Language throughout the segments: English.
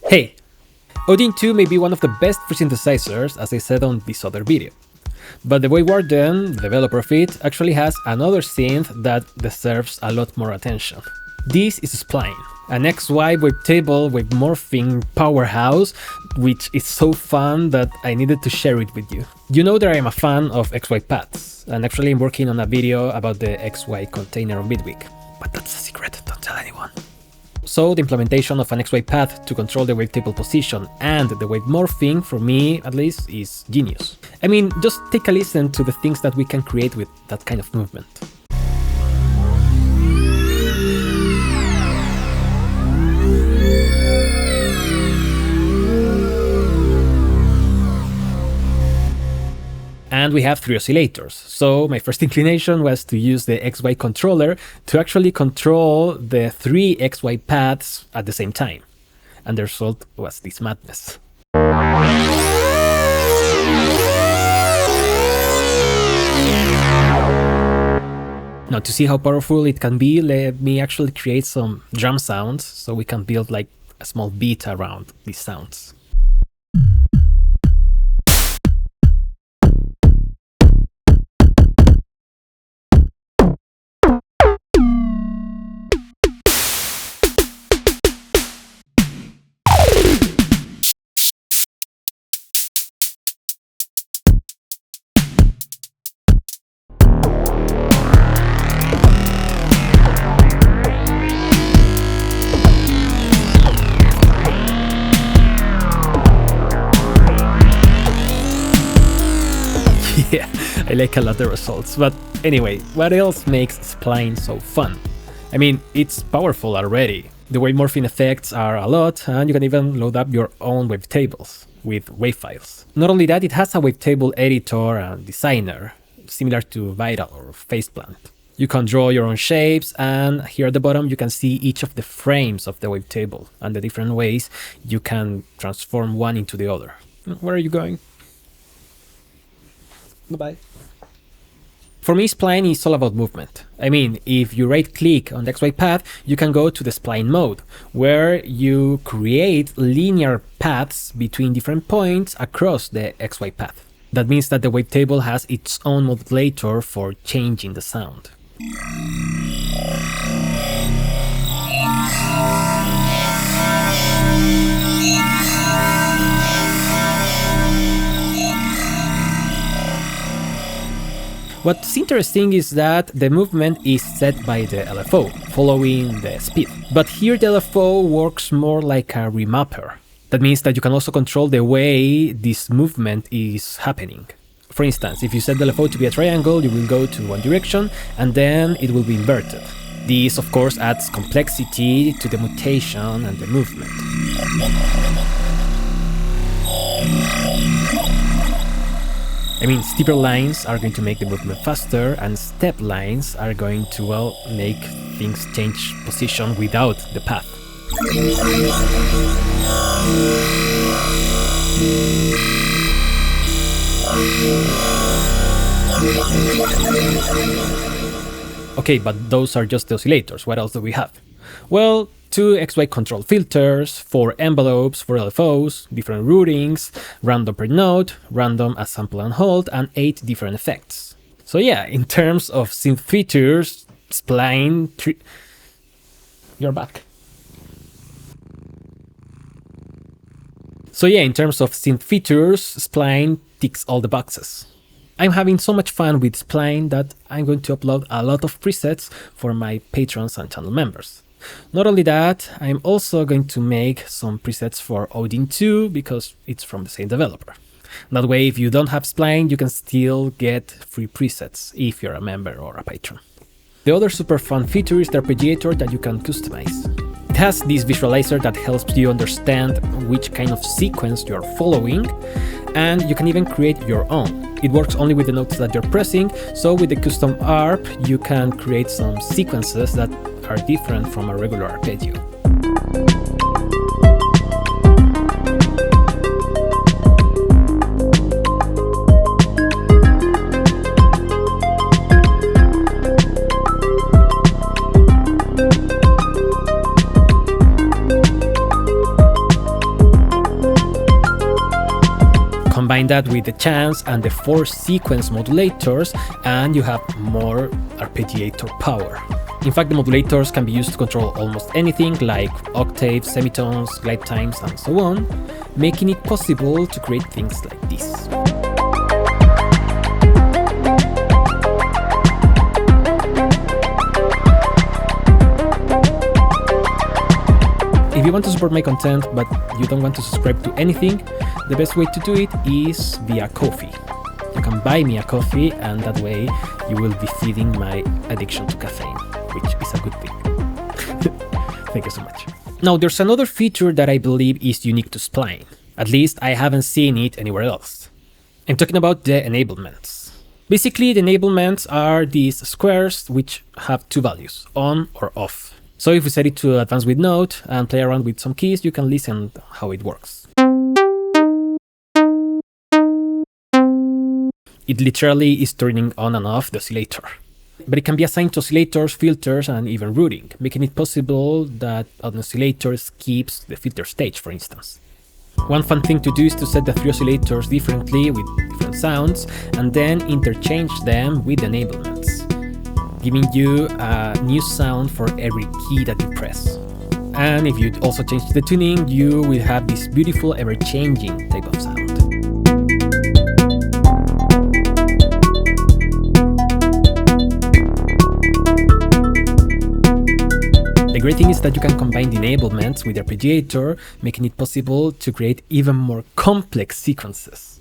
Hey! Odin 2 may be one of the best free synthesizers, as I said on this other video. But the Wave Warden, the developer of it, actually has another synth that deserves a lot more attention. This is Spline, an XY wavetable with morphing powerhouse, which is so fun that I needed to share it with you. You know that I am a fan of XY paths, and actually I'm working on a video about the XY container on Bitwig. But that's a secret, don't tell anyone. So the implementation of an XY path to control the wavetable position and the wave morphing, for me at least, is genius. I mean, just take a listen to the things that we can create with that kind of movement. And we have 3 oscillators, so my first inclination was to use the XY controller to actually control the 3 XY paths at the same time. And the result was this madness. Now, to see how powerful it can be, let me actually create some drum sounds so we can build like a small beat around these sounds. Yeah, I like a lot of the results, but anyway, what else makes Spline so fun? I mean, it's powerful already. The wave morphing effects are a lot, and you can even load up your own wavetables with wave files. Not only that, it has a wavetable editor and designer, similar to Viral or Faceplant. You can draw your own shapes, and here at the bottom you can see each of the frames of the wavetable and the different ways you can transform one into the other. Where are you going? Bye-bye. For me, Spline is all about movement. I mean, if you right-click on the XY path, you can go to the Spline mode, where you create linear paths between different points across the XY path. That means that the wavetable has its own modulator for changing the sound. What's interesting is that the movement is set by the LFO, following the speed. But here the LFO works more like a remapper. That means that you can also control the way this movement is happening. For instance, if you set the LFO to be a triangle, you will go to one direction and then it will be inverted. This, of course, adds complexity to the mutation and the movement. I mean, steeper lines are going to make the movement faster, and step lines are going to, well, make things change position without the path. Okay, but those are just the oscillators. What else do we have? Well, 2 XY control filters, 4 envelopes, 4 LFOs, different routings, random per note, random as sample and hold, and 8 different effects. So yeah, in terms of synth features, Spline... You're back. So yeah, in terms of synth features, Spline ticks all the boxes. I'm having so much fun with Spline that I'm going to upload a lot of presets for my patrons and channel members. Not only that, I'm also going to make some presets for Odin 2 because it's from the same developer. That way, if you don't have Spline, you can still get free presets if you're a member or a patron. The other super fun feature is the arpeggiator that you can customize. It has this visualizer that helps you understand which kind of sequence you're following, and you can even create your own. It works only with the notes that you're pressing, so with the custom ARP, you can create some sequences that are different from a regular arpeggio. Combine that with the chance and the 4 sequence modulators and you have more arpeggiator power. In fact, the modulators can be used to control almost anything like octaves, semitones, glide times, and so on, making it possible to create things like this. If you want to support my content but you don't want to subscribe to anything, the best way to do it is via Ko-fi. You can buy me a coffee and that way you will be feeding my addiction to caffeine, which is a good thing. Thank you so much. Now there's another feature that I believe is unique to Spline. At least I haven't seen it anywhere else. I'm talking about the enablements. Basically, the enablements are these squares which have 2 values, on or off. So if we set it to advanced with note and play around with some keys, you can listen how it works. It literally is turning on and off the oscillator. But it can be assigned to oscillators, filters, and even routing, making it possible that an oscillator skips the filter stage, for instance. One fun thing to do is to set the 3 oscillators differently with different sounds, and then interchange them with enablements, giving you a new sound for every key that you press. And if you also change the tuning, you will have this beautiful ever-changing type of sound. The great thing is that you can combine the enablements with the arpeggiator, making it possible to create even more complex sequences.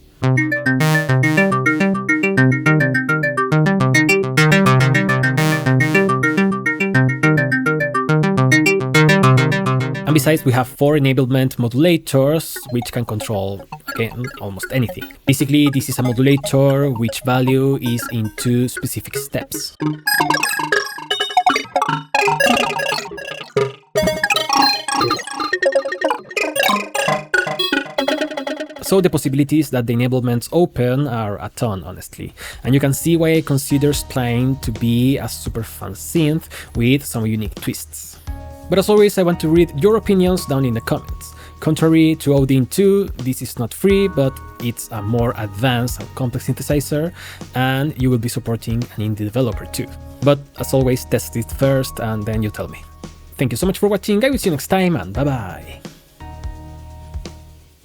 And besides, we have 4 enablement modulators, which can control, again, almost anything. Basically, this is a modulator which value is in 2 specific steps. So the possibilities that the enablements open are a ton, honestly. And you can see why I consider Spline to be a super fun synth with some unique twists. But as always, I want to read your opinions down in the comments. Contrary to Odin 2, this is not free, but it's a more advanced and complex synthesizer, and you will be supporting an indie developer too. But as always, test it first and then you tell me. Thank you so much for watching, I will see you next time, and bye bye!